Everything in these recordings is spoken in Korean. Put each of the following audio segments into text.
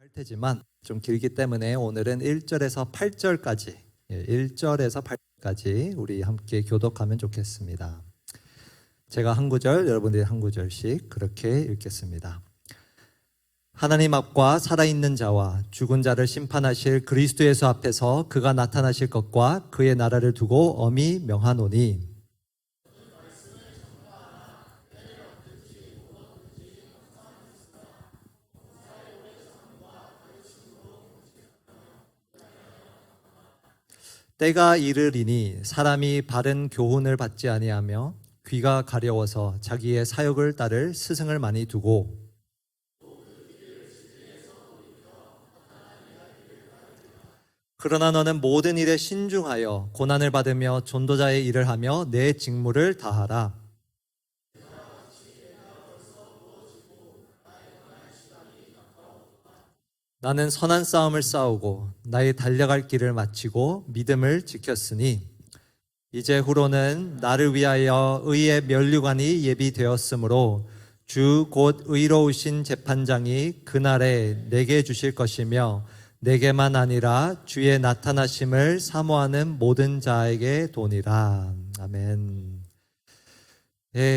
할 테지만 좀 길기 때문에 오늘은 1절에서 8절까지 1절에서 8절까지 우리 함께 교독하면 좋겠습니다. 제가 한 구절, 여러분들이 한 구절씩 그렇게 읽겠습니다. 하나님 앞과 살아있는 자와 죽은 자를 심판하실 그리스도 예수 앞에서 그가 나타나실 것과 그의 나라를 두고 엄히 명하노니 때가 이르리니 사람이 바른 교훈을 받지 아니하며 귀가 가려워서 자기의 사욕을 따를 스승을 많이 두고 그러나 너는 모든 일에 신중하여 고난을 받으며 전도자의 일을 하며 내 직무를 다하라. 나는 선한 싸움을 싸우고 나의 달려갈 길을 마치고 믿음을 지켰으니 이제 후로는 나를 위하여 의의 면류관이 예비되었으므로 주 곧 의로우신 재판장이 그날에 내게 주실 것이며 내게만 아니라 주의 나타나심을 사모하는 모든 자에게 도니라. 아멘.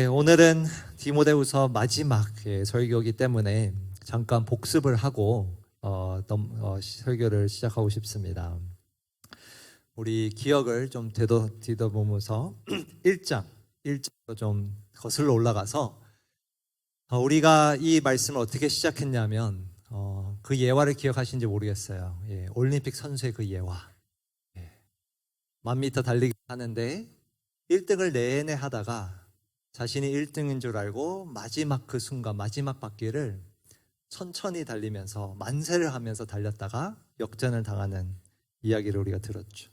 오늘은 디모데후서 마지막 설교이기 때문에 잠깐 복습을 하고 설교를 시작하고 싶습니다. 우리 기억을 좀 뒤져보면서 1장으로 좀 거슬러 올라가서 우리가 이 말씀을 어떻게 시작했냐면 그 예화를 기억하시는지 모르겠어요. 올림픽 선수의 그 예화. 1000m 달리기 하는데 1등을 내내 하다가 자신이 1등인 줄 알고 마지막 그 순간 마지막 바퀴를 천천히 달리면서 만세를 하면서 달렸다가 역전을 당하는 이야기를 우리가 들었죠.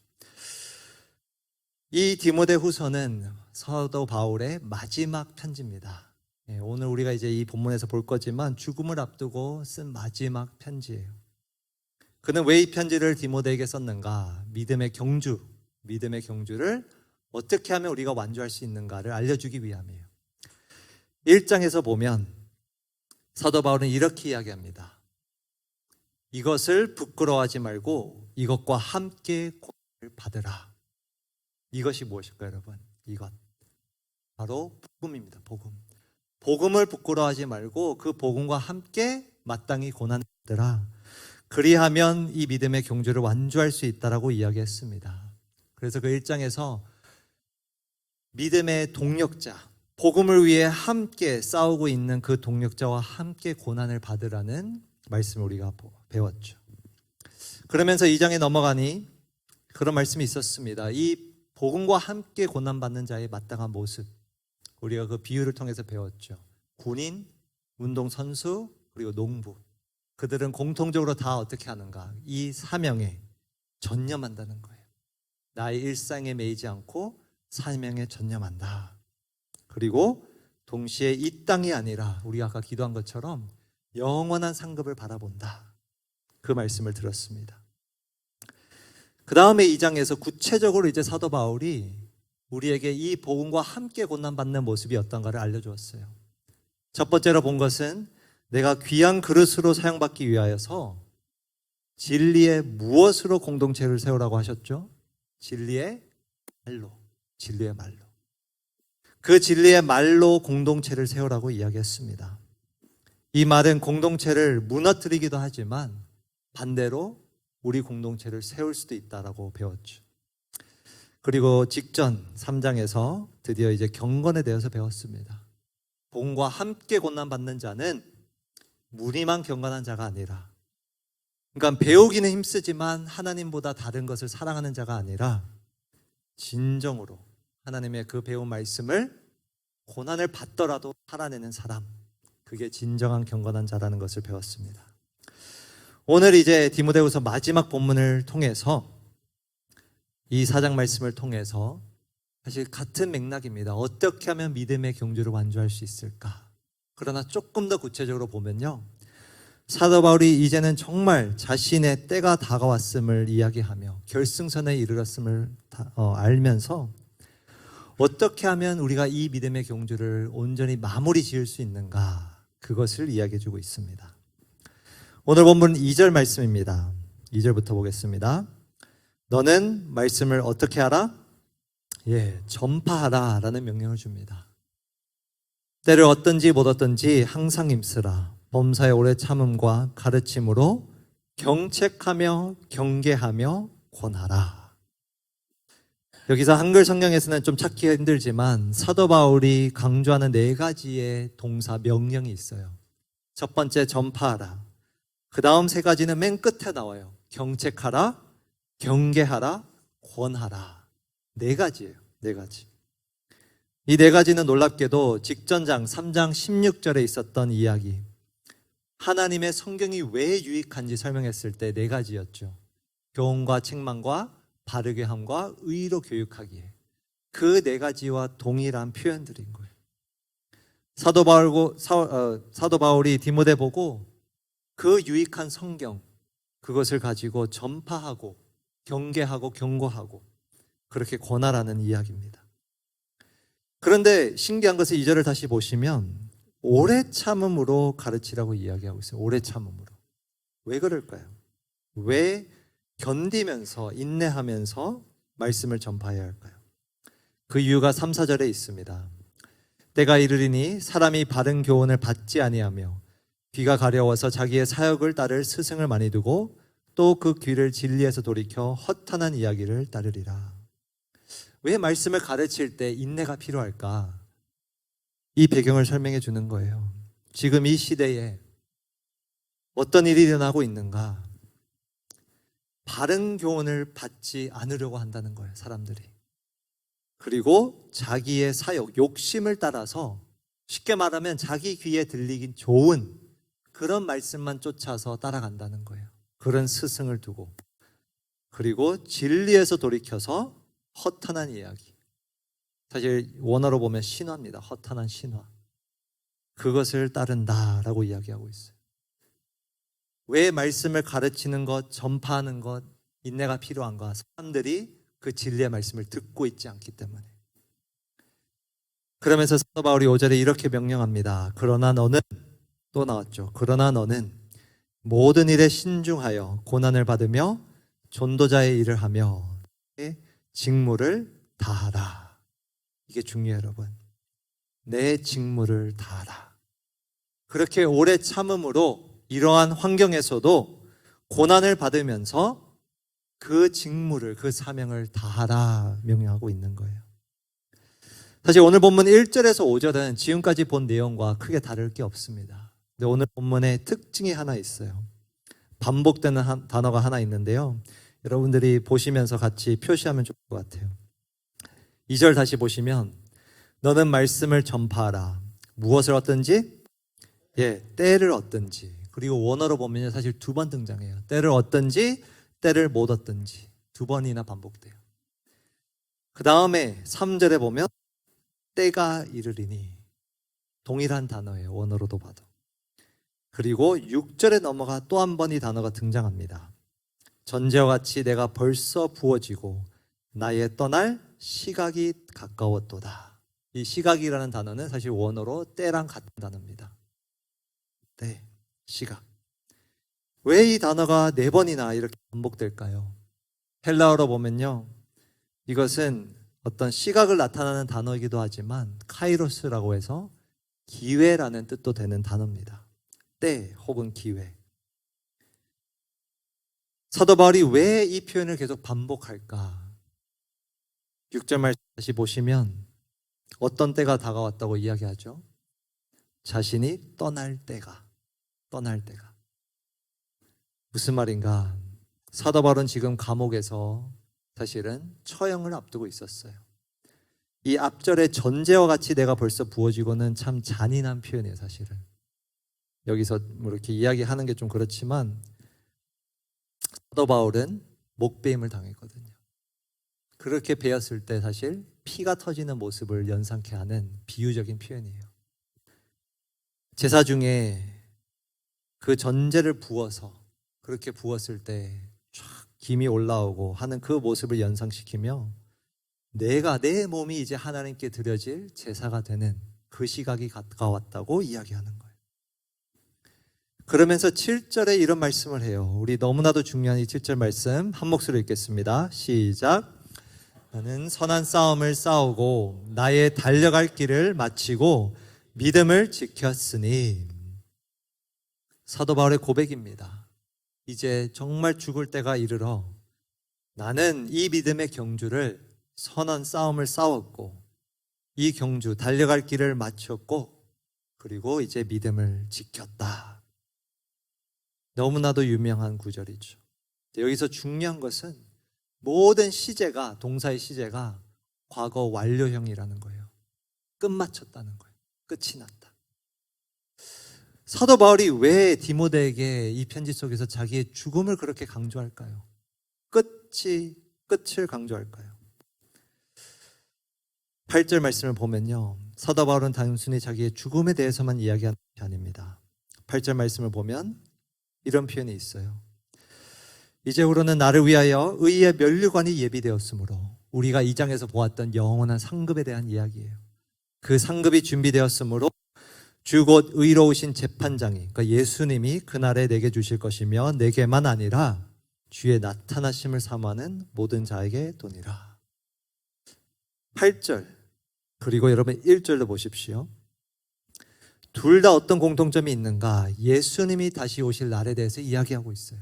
이 디모데후서는 사도 바울의 마지막 편지입니다. 오늘 우리가 이제 이 본문에서 볼 거지만 죽음을 앞두고 쓴 마지막 편지예요. 그는 왜 이 편지를 디모데에게 썼는가? 믿음의 경주를 어떻게 하면 우리가 완주할 수 있는가를 알려주기 위함이에요. 1장에서 보면 사도 바울은 이렇게 이야기합니다. 이것을 부끄러워하지 말고 이것과 함께 고난을 받으라. 이것이 무엇일까요, 여러분? 이것 바로 복음입니다. 복음을 부끄러워하지 말고 그 복음과 함께 마땅히 고난을 받으라. 그리하면 이 믿음의 경주를 완주할 수 있다라고 이야기했습니다. 그래서 그 1장에서 믿음의 동력자, 복음을 위해 함께 싸우고 있는 그 동력자와 함께 고난을 받으라는 말씀을 우리가 배웠죠. 그러면서 2장에 넘어가니 그런 말씀이 있었습니다. 이 복음과 함께 고난받는 자의 마땅한 모습, 우리가 그 비유를 통해서 배웠죠. 군인, 운동선수, 그리고 농부, 그들은 공통적으로 다 어떻게 하는가? 이 사명에 전념한다는 거예요. 나의 일상에 매이지 않고 사명에 전념한다. 그리고 동시에 이 땅이 아니라 우리가 아까 기도한 것처럼 영원한 상급을 바라본다. 그 말씀을 들었습니다. 그 다음에 2장에서 구체적으로 이제 사도 바울이 우리에게 이 복음과 함께 고난받는 모습이 어떤가를 알려주었어요. 첫 번째로 본 것은 내가 귀한 그릇으로 사용받기 위하여서 진리의 무엇으로 공동체를 세우라고 하셨죠? 진리의 말로. 그 진리의 말로 공동체를 세우라고 이야기했습니다. 이 말은 공동체를 무너뜨리기도 하지만 반대로 우리 공동체를 세울 수도 있다라고 배웠죠. 그리고 직전 3장에서 드디어 이제 경건에 대해서 배웠습니다. 복음과 함께 고난받는 자는 무리만 경건한 자가 아니라, 그러니까 배우기는 힘쓰지만 하나님보다 다른 것을 사랑하는 자가 아니라 진정으로 하나님의 그 배운 말씀을 고난을 받더라도 살아내는 사람, 그게 진정한 경건한 자라는 것을 배웠습니다. 오늘 이제 디모데후서 마지막 본문을 통해서 이 4장 말씀을 통해서 사실 같은 맥락입니다. 어떻게 하면 믿음의 경주를 완주할 수 있을까? 그러나 조금 더 구체적으로 보면요, 사도 바울이 이제는 정말 자신의 때가 다가왔음을 이야기하며 결승선에 이르렀음을 알면서 어떻게 하면 우리가 이 믿음의 경주를 온전히 마무리 지을 수 있는가, 그것을 이야기해 주고 있습니다. 오늘 본문 2절 말씀입니다. 2절부터 보겠습니다. 너는 말씀을 어떻게 하라? 전파하라 라는 명령을 줍니다. 때를 얻든지 못 얻든지 항상 힘쓰라. 범사에 오래 참음과 가르침으로 경책하며 경계하며 권하라. 여기서 한글 성경에서는 좀 찾기가 힘들지만 사도 바울이 강조하는 4가지의 동사 명령이 있어요. 첫 번째 전파하라. 그 다음 3가지는 맨 끝에 나와요. 경책하라, 경계하라, 권하라. 4가지예요. 4가지. 이 4가지는 놀랍게도 직전장 3장 16절에 있었던 이야기, 하나님의 성경이 왜 유익한지 설명했을 때 4가지였죠. 교훈과 책망과 바르게 함과 의로 교육하기에. 그 4가지와 동일한 표현들인 거예요. 사도 바울이 디모데 보고 그 유익한 성경, 그것을 가지고 전파하고 경계하고 경고하고 그렇게 권하라는 이야기입니다. 그런데 신기한 것은 2절을 다시 보시면 오래 참음으로 가르치라고 이야기하고 있어요. 오래 참음으로. 왜 그럴까요? 왜 견디면서 인내하면서 말씀을 전파해야 할까요? 그 이유가 3, 4절에 있습니다. 때가 이르리니 사람이 바른 교훈을 받지 아니하며 귀가 가려워서 자기의 사역을 따를 스승을 많이 두고 또 그 귀를 진리에서 돌이켜 허탄한 이야기를 따르리라. 왜 말씀을 가르칠 때 인내가 필요할까? 이 배경을 설명해 주는 거예요. 지금 이 시대에 어떤 일이 일어나고 있는가? 바른 교훈을 받지 않으려고 한다는 거예요, 사람들이. 그리고 자기의 사역, 욕심을 따라서 쉽게 말하면 자기 귀에 들리긴 좋은 그런 말씀만 쫓아서 따라간다는 거예요. 그런 스승을 두고. 그리고 진리에서 돌이켜서 허탄한 이야기. 사실 원어로 보면 신화입니다. 허탄한 신화. 그것을 따른다라고 이야기하고 있어요. 왜 말씀을 가르치는 것, 전파하는 것, 인내가 필요한가? 사람들이 그 진리의 말씀을 듣고 있지 않기 때문에. 그러면서 사도 바울이 5절에 이렇게 명령합니다. 그러나 너는, 또 나왔죠. 그러나 너는 모든 일에 신중하여 고난을 받으며 전도자의 일을 하며 직무를 다하라. 이게 중요해요, 여러분. 내 직무를 다하라. 그렇게 오래 참음으로 이러한 환경에서도 고난을 받으면서 그 직무를, 그 사명을 다하라 명령하고 있는 거예요. 사실 오늘 본문 1절에서 5절은 지금까지 본 내용과 크게 다를 게 없습니다. 근데 오늘 본문에 특징이 하나 있어요. 반복되는 단어가 하나 있는데요. 여러분들이 보시면서 같이 표시하면 좋을 것 같아요. 2절 다시 보시면 너는 말씀을 전파하라. 무엇을 얻든지? 때를 얻든지. 그리고 원어로 보면 사실 2번 등장해요. 때를 얻든지 때를 못 얻든지 2번이나 반복돼요. 그 다음에 3절에 보면 때가 이르리니. 동일한 단어예요. 원어로도 봐도. 그리고 6절에 넘어가 또 한 번 이 단어가 등장합니다. 전제와 같이 내가 벌써 부어지고 나의 떠날 시각이 가까웠도다. 이 시각이라는 단어는 사실 원어로 때랑 같은 단어입니다. 때, 시각. 왜 이 단어가 4번이나 이렇게 반복될까요? 헬라어로 보면요, 이것은 어떤 시각을 나타내는 단어이기도 하지만 카이로스라고 해서 기회라는 뜻도 되는 단어입니다. 때 혹은 기회. 사도 바울이 왜 이 표현을 계속 반복할까? 6절 말씀 다시 보시면 어떤 때가 다가왔다고 이야기하죠? 자신이 떠날 때가. 무슨 말인가? 사도 바울은 지금 감옥에서 사실은 처형을 앞두고 있었어요. 이 앞절의 전제와 같이 내가 벌써 부어지고는 참 잔인한 표현이에요, 사실은. 여기서 뭐 이렇게 이야기하는 게 좀 그렇지만 사도 바울은 목베임을 당했거든요. 그렇게 베었을 때 사실 피가 터지는 모습을 연상케 하는 비유적인 표현이에요. 제사 중에 그 전제를 부어서 그렇게 부었을 때 쫙 김이 올라오고 하는 그 모습을 연상시키며 내 몸이 이제 하나님께 드려질 제사가 되는 그 시각이 가까웠다고 이야기하는 거예요. 그러면서 7절에 이런 말씀을 해요. 우리 너무나도 중요한 이 7절 말씀 한 목소리로 읽겠습니다. 시작. 나는 선한 싸움을 싸우고 나의 달려갈 길을 마치고 믿음을 지켰으니. 사도 바울의 고백입니다. 이제 정말 죽을 때가 이르러 나는 이 믿음의 경주를 선한 싸움을 싸웠고 이 경주 달려갈 길을 마쳤고 그리고 이제 믿음을 지켰다. 너무나도 유명한 구절이죠. 여기서 중요한 것은 모든 시제가, 동사의 시제가 과거 완료형이라는 거예요. 끝마쳤다는 거예요. 끝이 났다. 사도 바울이 왜 디모데에게 이 편지 속에서 자기의 죽음을 그렇게 강조할까요? 끝을 강조할까요? 8절 말씀을 보면요, 사도 바울은 단순히 자기의 죽음에 대해서만 이야기하는 것이 아닙니다. 8절 말씀을 보면 이런 표현이 있어요. 이제후로는 나를 위하여 의의 면류관이 예비되었으므로, 우리가 2장에서 보았던 영원한 상급에 대한 이야기예요. 그 상급이 준비되었으므로 주 곧 의로우신 재판장이, 그러니까 예수님이 그날에 내게 주실 것이며 내게만 아니라 주의 나타나심을 사모하는 모든 자에게 도니라. 8절 그리고 여러분 1절도 보십시오. 둘 다 어떤 공통점이 있는가? 예수님이 다시 오실 날에 대해서 이야기하고 있어요.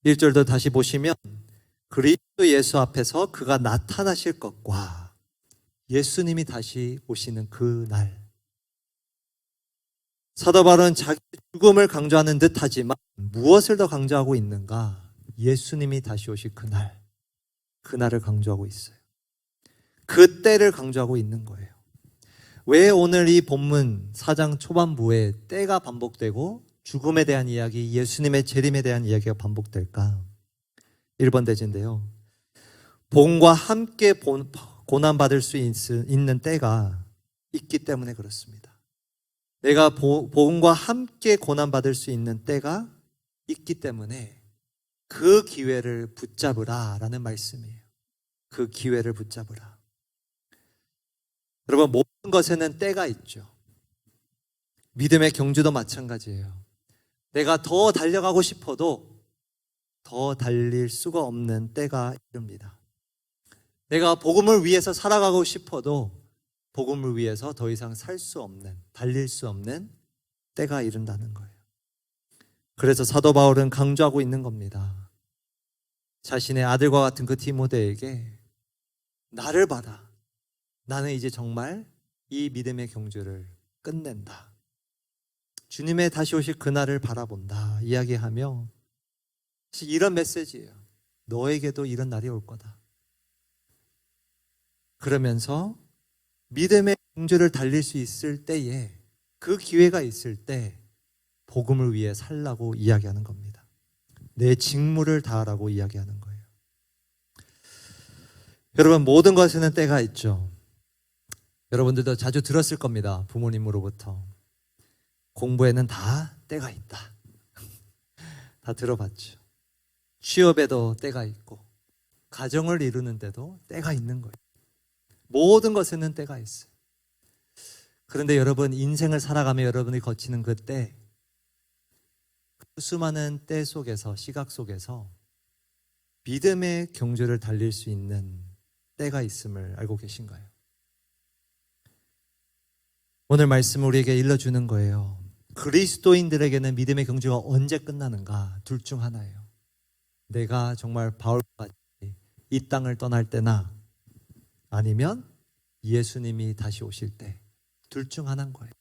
1절도 다시 보시면 그리스도 예수 앞에서 그가 나타나실 것과 예수님이 다시 오시는 그 날. 사도 바울은 자기 죽음을 강조하는 듯 하지만 무엇을 더 강조하고 있는가? 예수님이 다시 오실 그날, 그날을 강조하고 있어요. 그 때를 강조하고 있는 거예요. 왜 오늘 이 본문 4장 초반부에 때가 반복되고 죽음에 대한 이야기, 예수님의 재림에 대한 이야기가 반복될까? 1번 대지인데요. 복음과 함께 고난받을 수 있는 때가 있기 때문에 그렇습니다. 내가 복음과 함께 고난받을 수 있는 때가 있기 때문에 그 기회를 붙잡으라 라는 말씀이에요. 그 기회를 붙잡으라. 여러분, 모든 것에는 때가 있죠. 믿음의 경주도 마찬가지예요. 내가 더 달려가고 싶어도 더 달릴 수가 없는 때가 이릅니다. 내가 복음을 위해서 살아가고 싶어도 복음을 위해서 더 이상 살 수 없는, 달릴 수 없는 때가 이른다는 거예요. 그래서 사도 바울은 강조하고 있는 겁니다. 자신의 아들과 같은 그 디모데에게 나를 봐라. 나는 이제 정말 이 믿음의 경주를 끝낸다. 주님의 다시 오실 그날을 바라본다. 이야기하며 사실 이런 메시지예요. 너에게도 이런 날이 올 거다. 그러면서 믿음의 경주를 달릴 수 있을 때에, 그 기회가 있을 때 복음을 위해 살라고 이야기하는 겁니다. 내 직무를 다하라고 이야기하는 거예요. 여러분, 모든 것에는 때가 있죠. 여러분들도 자주 들었을 겁니다. 부모님으로부터. 공부에는 다 때가 있다. 다 들어봤죠. 취업에도 때가 있고 가정을 이루는데도 때가 있는 거예요. 모든 것에는 때가 있어요. 그런데 여러분, 인생을 살아가며 여러분이 거치는 그 때, 그 수많은 때 속에서, 시각 속에서 믿음의 경주를 달릴 수 있는 때가 있음을 알고 계신가요? 오늘 말씀을 우리에게 일러주는 거예요. 그리스도인들에게는 믿음의 경주가 언제 끝나는가? 둘 중 하나예요. 내가 정말 바울과 같이 이 땅을 떠날 때나 아니면 예수님이 다시 오실 때, 둘 중 하나인 거예요.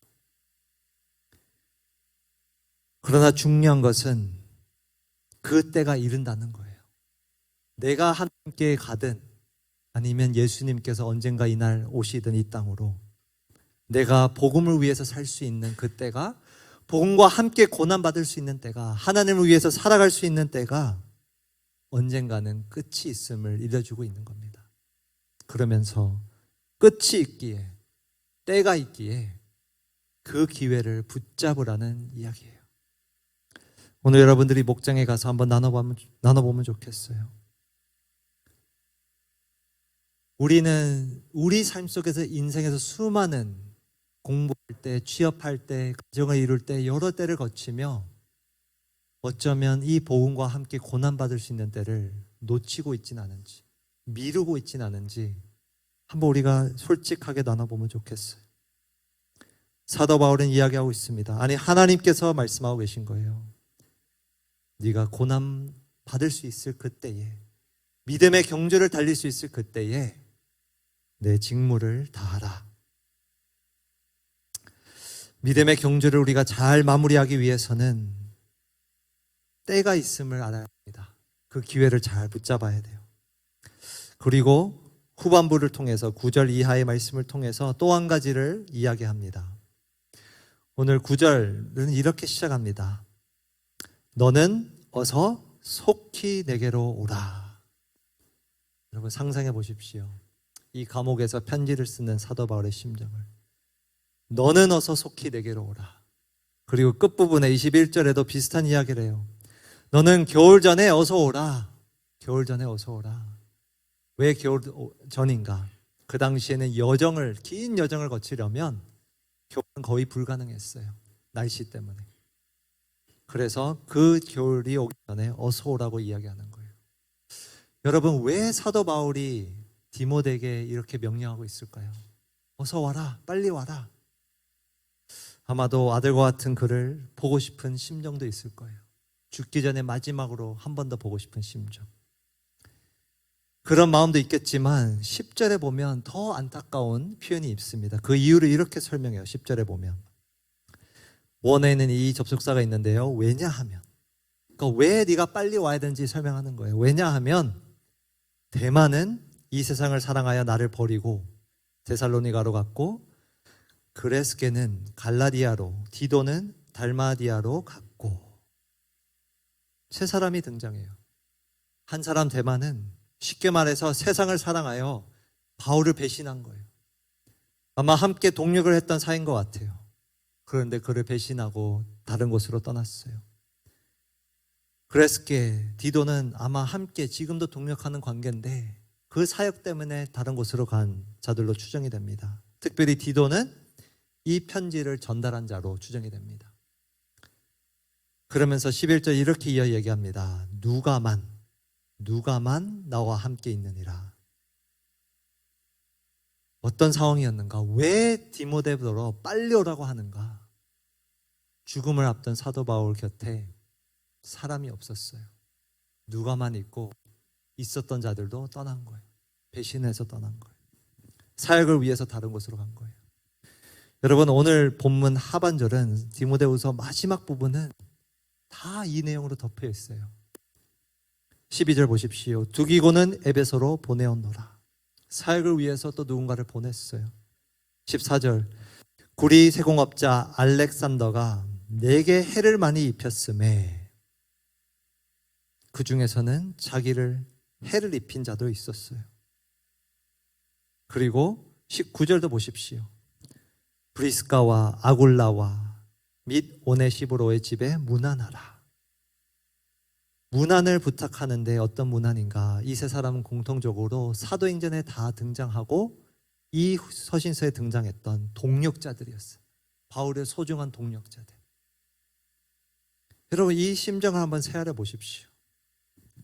그러나 중요한 것은 그 때가 이른다는 거예요. 내가 함께 가든 아니면 예수님께서 언젠가 이날 오시든 이 땅으로 내가 복음을 위해서 살 수 있는 그 때가, 복음과 함께 고난받을 수 있는 때가, 하나님을 위해서 살아갈 수 있는 때가 언젠가는 끝이 있음을 일러주고 있는 겁니다. 그러면서 끝이 있기에, 때가 있기에 그 기회를 붙잡으라는 이야기예요. 오늘 여러분들이 목장에 가서 한번 나눠보면 좋겠어요. 우리는 우리 삶 속에서, 인생에서 수많은 공부할 때, 취업할 때, 가정을 이룰 때 여러 때를 거치며 어쩌면 이 복음과 함께 고난받을 수 있는 때를 놓치고 있진 않은지, 미루고 있진 않은지 한번 우리가 솔직하게 나눠보면 좋겠어요. 사도 바울은 이야기하고 있습니다. 아니, 하나님께서 말씀하고 계신 거예요. 네가 고난 받을 수 있을 그때에, 믿음의 경주를 달릴 수 있을 그때에 내 직무를 다하라. 믿음의 경주를 우리가 잘 마무리하기 위해서는 때가 있음을 알아야 합니다. 그 기회를 잘 붙잡아야 돼요. 그리고 후반부를 통해서 9절 이하의 말씀을 통해서 또 한 가지를 이야기합니다. 오늘 9절은 이렇게 시작합니다. 너는 어서 속히 내게로 오라. 여러분 상상해 보십시오. 이 감옥에서 편지를 쓰는 사도 바울의 심정을. 너는 어서 속히 내게로 오라. 그리고 끝부분에 21절에도 비슷한 이야기를 해요. 너는 겨울 전에 어서 오라. 겨울 전에 어서 오라. 왜 겨울 전인가? 그 당시에는 긴 여정을 거치려면 겨울은 거의 불가능했어요. 날씨 때문에. 그래서 그 겨울이 오기 전에 어서 오라고 이야기하는 거예요. 여러분, 왜 사도 바울이 디모데에게 이렇게 명령하고 있을까요? 어서 와라, 빨리 와라. 아마도 아들과 같은 그를 보고 싶은 심정도 있을 거예요. 죽기 전에 마지막으로 한 번 더 보고 싶은 심정. 그런 마음도 있겠지만 10절에 보면 더 안타까운 표현이 있습니다. 그 이유를 이렇게 설명해요. 10절에 보면 원어에는 이 접속사가 있는데요. 왜냐하면, 그러니까 왜 네가 빨리 와야 되는지 설명하는 거예요. 왜냐하면 데마는 이 세상을 사랑하여 나를 버리고 데살로니가로 갔고, 그레스게는 갈라디아로, 디도는 달마디아로 갔고. 세 사람이 등장해요. 한 사람 데마는 쉽게 말해서 세상을 사랑하여 바울을 배신한 거예요. 아마 함께 동력을 했던 사이인 것 같아요. 그런데 그를 배신하고 다른 곳으로 떠났어요. 그레스게, 디도는 아마 함께 지금도 동력하는 관계인데 그 사역 때문에 다른 곳으로 간 자들로 추정이 됩니다. 특별히 디도는 이 편지를 전달한 자로 추정이 됩니다. 그러면서 11절 이렇게 이야기합니다. 누가만 나와 함께 있느니라. 어떤 상황이었는가? 왜 디모데로 빨리 오라고 하는가? 죽음을 앞둔 사도 바울 곁에 사람이 없었어요. 누가만 있고 있었던 자들도 떠난 거예요. 배신해서 떠난 거예요. 사역을 위해서 다른 곳으로 간 거예요. 여러분, 오늘 본문 하반절은 디모데후서 마지막 부분은 다 이 내용으로 덮여 있어요. 12절 보십시오. 두기고는 에베소로 보내었노라. 사역을 위해서 또 누군가를 보냈어요. 14절. 구리 세공업자 알렉산더가 내게 해를 많이 입혔음에 그 중에서는 자기를 해를 입힌 자도 있었어요. 그리고 19절도 보십시오. 브리스가와 아굴라와 및 오네시브로의 집에 문안하라. 문안을 부탁하는데 어떤 문안인가? 이 세 사람은 공통적으로 사도행전에 다 등장하고 이 서신서에 등장했던 동력자들이었어요. 바울의 소중한 동력자들. 여러분, 이 심정을 한번 새하려 보십시오.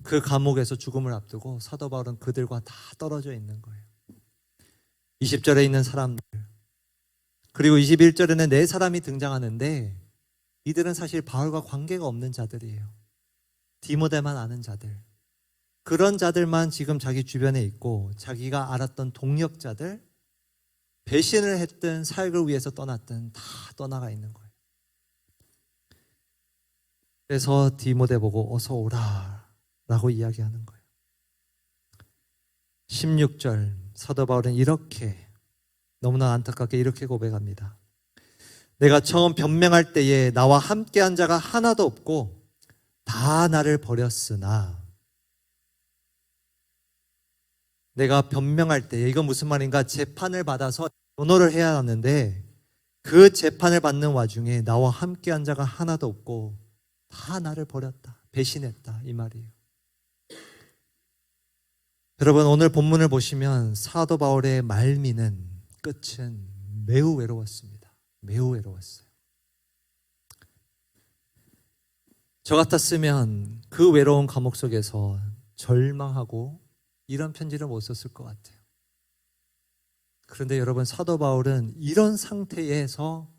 그 감옥에서 죽음을 앞두고 사도 바울은 그들과 다 떨어져 있는 거예요. 20절에 있는 사람들, 그리고 21절에는 네 사람이 등장하는데 이들은 사실 바울과 관계가 없는 자들이에요. 디모데만 아는 자들. 그런 자들만 지금 자기 주변에 있고 자기가 알았던 동력자들, 배신을 했든 사역을 위해서 떠났든 다 떠나가 있는 거예요. 그래서 디모데 보고 어서 오라 라고 이야기하는 거예요. 16절 사도 바울은 이렇게 너무나 안타깝게 이렇게 고백합니다. 내가 처음 변명할 때에 나와 함께한 자가 하나도 없고 다 나를 버렸으나, 내가 변명할 때, 이건 무슨 말인가? 재판을 받아서 변호를 해야 하는데 그 재판을 받는 와중에 나와 함께한 자가 하나도 없고 다 나를 버렸다, 배신했다, 이 말이에요. 여러분, 오늘 본문을 보시면 사도 바울의 말미는, 끝은 매우 외로웠습니다. 매우 외로웠어요. 저 같았으면 그 외로운 감옥 속에서 절망하고 이런 편지를 못 썼을 것 같아요. 그런데 여러분, 사도 바울은 이런 상태에서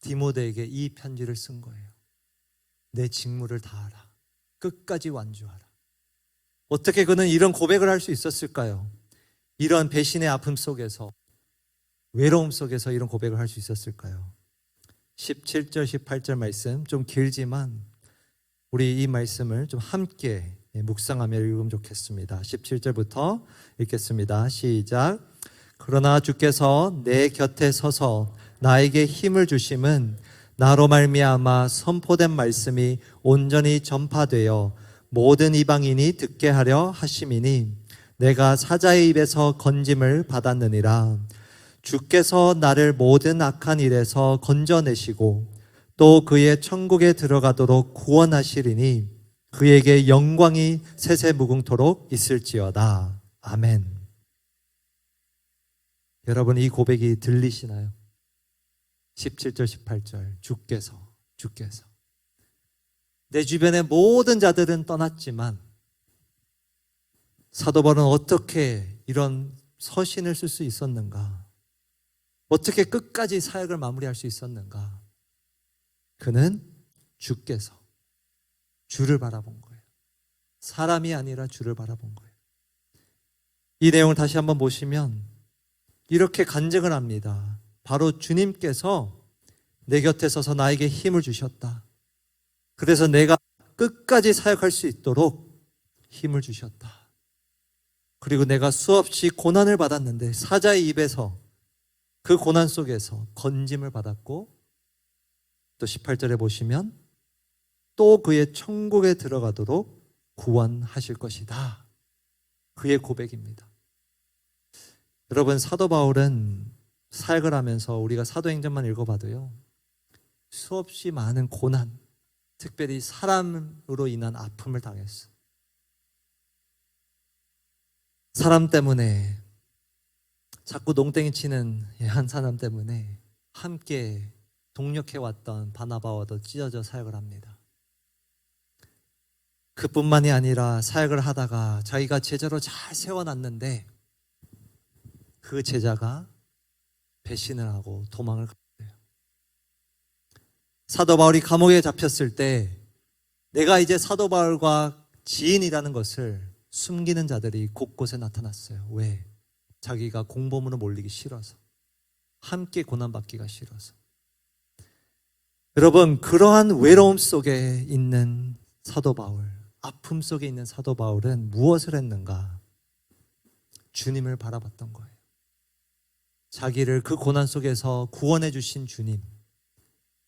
디모데에게 이 편지를 쓴 거예요. 내 직무를 다하라. 끝까지 완주하라. 어떻게 그는 이런 고백을 할 수 있었을까요? 이런 배신의 아픔 속에서, 외로움 속에서 이런 고백을 할 수 있었을까요? 17절, 18절 말씀 좀 길지만 우리 이 말씀을 좀 함께 묵상하며 읽으면 좋겠습니다. 17절부터 읽겠습니다. 시작. 그러나 주께서 내 곁에 서서 나에게 힘을 주심은 나로 말미암아 선포된 말씀이 온전히 전파되어 모든 이방인이 듣게 하려 하심이니 내가 사자의 입에서 건짐을 받았느니라. 주께서 나를 모든 악한 일에서 건져내시고 또 그의 천국에 들어가도록 구원하시리니 그에게 영광이 세세무궁토록 있을지어다. 아멘. 여러분, 이 고백이 들리시나요? 17절 18절 주께서 내 주변의 모든 자들은 떠났지만 사도 바울은 어떻게 이런 서신을 쓸 수 있었는가? 어떻게 끝까지 사역을 마무리할 수 있었는가? 그는 주께서, 주를 바라본 거예요. 사람이 아니라 주를 바라본 거예요. 이 내용을 다시 한번 보시면 이렇게 간증을 합니다. 바로 주님께서 내 곁에 서서 나에게 힘을 주셨다. 그래서 내가 끝까지 사역할 수 있도록 힘을 주셨다. 그리고 내가 수없이 고난을 받았는데 사자의 입에서 그 고난 속에서 건짐을 받았고, 또 18절에 보시면 또 그의 천국에 들어가도록 구원하실 것이다. 그의 고백입니다. 여러분, 사도 바울은 사역을 하면서 우리가 사도행전만 읽어봐도요, 수없이 많은 고난, 특별히 사람으로 인한 아픔을 당했어. 사람 때문에, 자꾸 농땡이 치는 한 사람 때문에 함께 동력해왔던 바나바와도 찢어져 사역을 합니다. 그뿐만이 아니라 사역을 하다가 자기가 제자로 잘 세워놨는데 그 제자가 배신을 하고 도망을 갔어요. 사도 바울이 감옥에 잡혔을 때 내가 이제 사도 바울과 지인이라는 것을 숨기는 자들이 곳곳에 나타났어요. 왜? 자기가 공범으로 몰리기 싫어서, 함께 고난받기가 싫어서. 여러분, 그러한 외로움 속에 있는 사도 바울, 아픔 속에 있는 사도 바울은 무엇을 했는가? 주님을 바라봤던 거예요. 자기를 그 고난 속에서 구원해 주신 주님,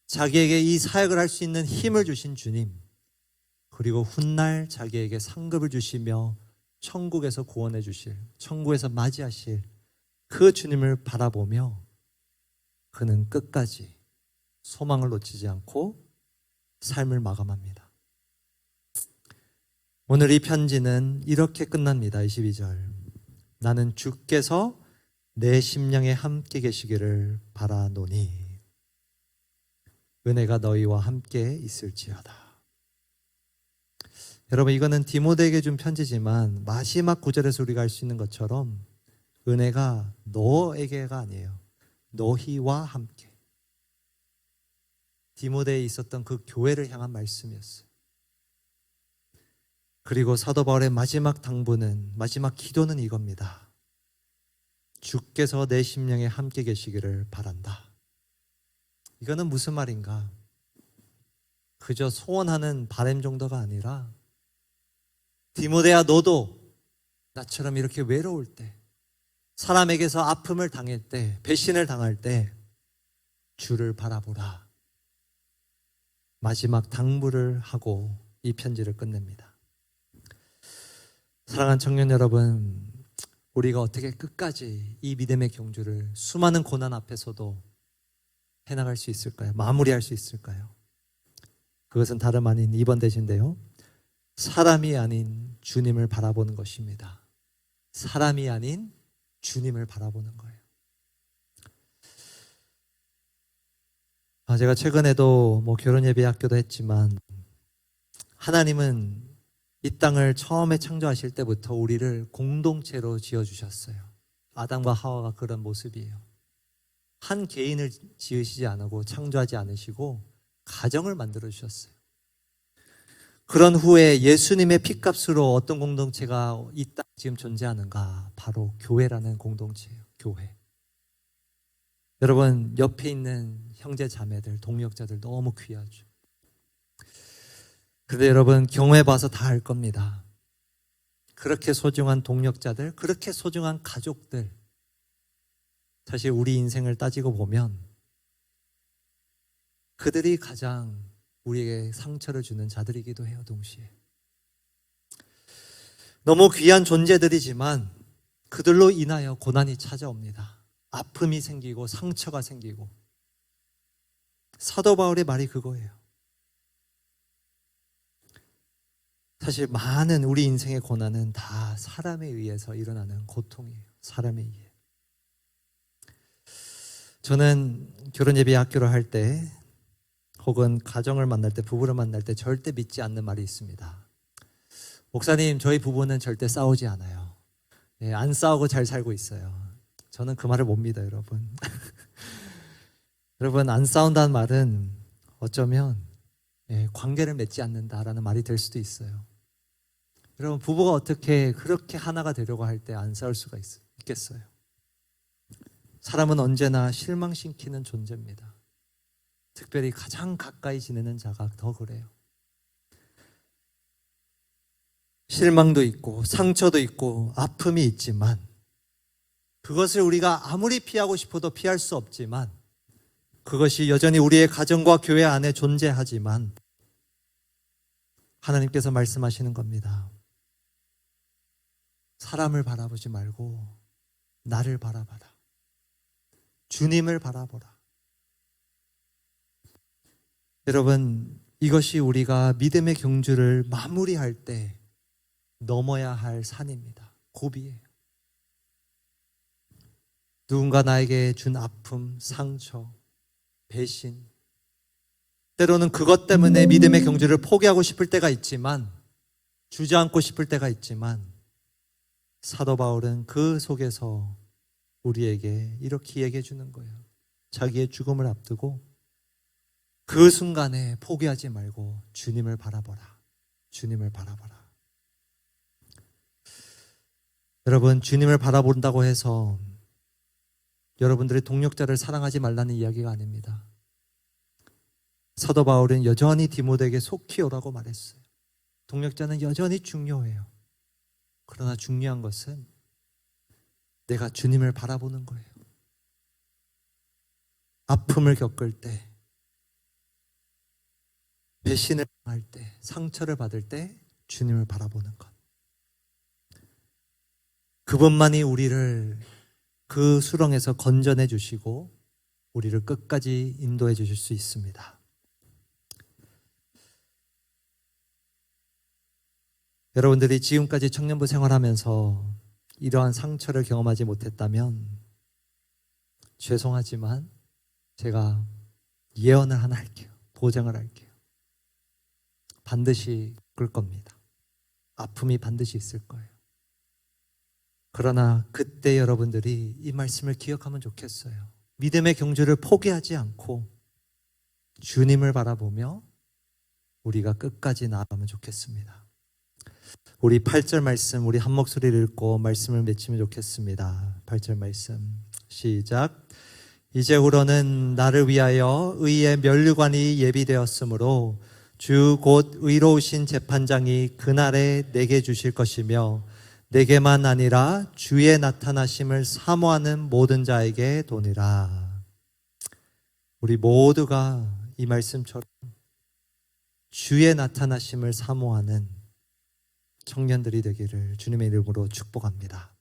자기에게 이 사역을 할 수 있는 힘을 주신 주님, 그리고 훗날 자기에게 상급을 주시며 천국에서 구원해 주실, 천국에서 맞이하실 그 주님을 바라보며 그는 끝까지 소망을 놓치지 않고 삶을 마감합니다. 오늘 이 편지는 이렇게 끝납니다. 22절. 나는 주께서 내 심령에 함께 계시기를 바라노니 은혜가 너희와 함께 있을지어다. 여러분, 이거는 디모데에게 준 편지지만 마지막 구절에서 우리가 알 수 있는 것처럼 은혜가 너에게가 아니에요. 너희와 함께. 디모데에 있었던 그 교회를 향한 말씀이었어요. 그리고 사도 바울의 마지막 당부는, 마지막 기도는 이겁니다. 주께서 내 심령에 함께 계시기를 바란다. 이거는 무슨 말인가? 그저 소원하는 바람 정도가 아니라 디모데야, 너도 나처럼 이렇게 외로울 때, 사람에게서 아픔을 당할 때, 배신을 당할 때 주를 바라보라. 마지막 당부를 하고 이 편지를 끝냅니다. 사랑하는 청년 여러분, 우리가 어떻게 끝까지 이 믿음의 경주를 수많은 고난 앞에서도 해나갈 수 있을까요? 마무리할 수 있을까요? 그것은 다름 아닌 2번 대신데요, 사람이 아닌 주님을 바라보는 것입니다. 사람이 아닌 주님을 바라보는 거예요. 제가 최근에도 결혼 예배 학교도 했지만 하나님은 이 땅을 처음에 창조하실 때부터 우리를 공동체로 지어주셨어요. 아담과 하와가 그런 모습이에요. 한 개인을 지으시지 않고 창조하지 않으시고 가정을 만들어 주셨어요. 그런 후에 예수님의 핏값으로 어떤 공동체가 이 땅에 지금 존재하는가? 바로 교회라는 공동체예요. 교회. 여러분, 옆에 있는 형제 자매들, 동역자들 너무 귀하죠. 그런데 여러분, 경험해 봐서 다 알 겁니다. 그렇게 소중한 동역자들, 그렇게 소중한 가족들, 사실 우리 인생을 따지고 보면 그들이 가장 우리에게 상처를 주는 자들이기도 해요. 동시에 너무 귀한 존재들이지만 그들로 인하여 고난이 찾아옵니다. 아픔이 생기고 상처가 생기고. 사도 바울의 말이 그거예요. 사실 많은 우리 인생의 고난은 다 사람에 의해서 일어나는 고통이에요. 사람에 의해. 저는 결혼 예배 학교를 할 때 혹은 가정을 만날 때, 부부를 만날 때 절대 믿지 않는 말이 있습니다. 목사님, 저희 부부는 절대 싸우지 않아요. 안 싸우고 잘 살고 있어요. 저는 그 말을 못 믿어요, 여러분. 여러분, 안 싸운다는 말은 어쩌면 관계를 맺지 않는다라는 말이 될 수도 있어요. 여러분, 부부가 어떻게 그렇게 하나가 되려고 할 때 안 싸울 수가 있겠어요? 사람은 언제나 실망시키는 존재입니다. 특별히 가장 가까이 지내는 자가 더 그래요. 실망도 있고 상처도 있고 아픔이 있지만 그것을 우리가 아무리 피하고 싶어도 피할 수 없지만 그것이 여전히 우리의 가정과 교회 안에 존재하지만 하나님께서 말씀하시는 겁니다. 사람을 바라보지 말고 나를 바라봐라. 주님을 바라보라. 여러분, 이것이 우리가 믿음의 경주를 마무리할 때 넘어야 할 산입니다. 고비예요. 누군가 나에게 준 아픔, 상처, 배신, 때로는 그것 때문에 믿음의 경주를 포기하고 싶을 때가 있지만, 주저앉고 싶을 때가 있지만, 사도 바울은 그 속에서 우리에게 이렇게 얘기해 주는 거예요. 자기의 죽음을 앞두고 그 순간에 포기하지 말고 주님을 바라보라. 주님을 바라보라. 여러분, 주님을 바라본다고 해서 여러분들의 동역자를 사랑하지 말라는 이야기가 아닙니다. 사도 바울은 여전히 디모데에게 속히 오라고 말했어요. 동역자는 여전히 중요해요. 그러나 중요한 것은 내가 주님을 바라보는 거예요. 아픔을 겪을 때, 배신을 당할 때, 상처를 받을 때 주님을 바라보는 것. 그분만이 우리를 그 수렁에서 건져내 주시고 우리를 끝까지 인도해 주실 수 있습니다. 여러분들이 지금까지 청년부 생활하면서 이러한 상처를 경험하지 못했다면 죄송하지만 제가 예언을 하나 할게요. 보장을 할게요. 반드시 겪을 겁니다. 아픔이 반드시 있을 거예요. 그러나 그때 여러분들이 이 말씀을 기억하면 좋겠어요. 믿음의 경주를 포기하지 않고 주님을 바라보며 우리가 끝까지 나아가면 좋겠습니다. 우리 8절 말씀, 우리 한 목소리를 읽고 말씀을 맺히면 좋겠습니다. 8절 말씀 시작. 이제후로는 나를 위하여 의의 면류관이 예비되었으므로 주 곧 의로우신 재판장이 그날에 내게 주실 것이며 내게만 아니라 주의 나타나심을 사모하는 모든 자에게 도니라. 우리 모두가 이 말씀처럼 주의 나타나심을 사모하는 청년들이 되기를 주님의 이름으로 축복합니다.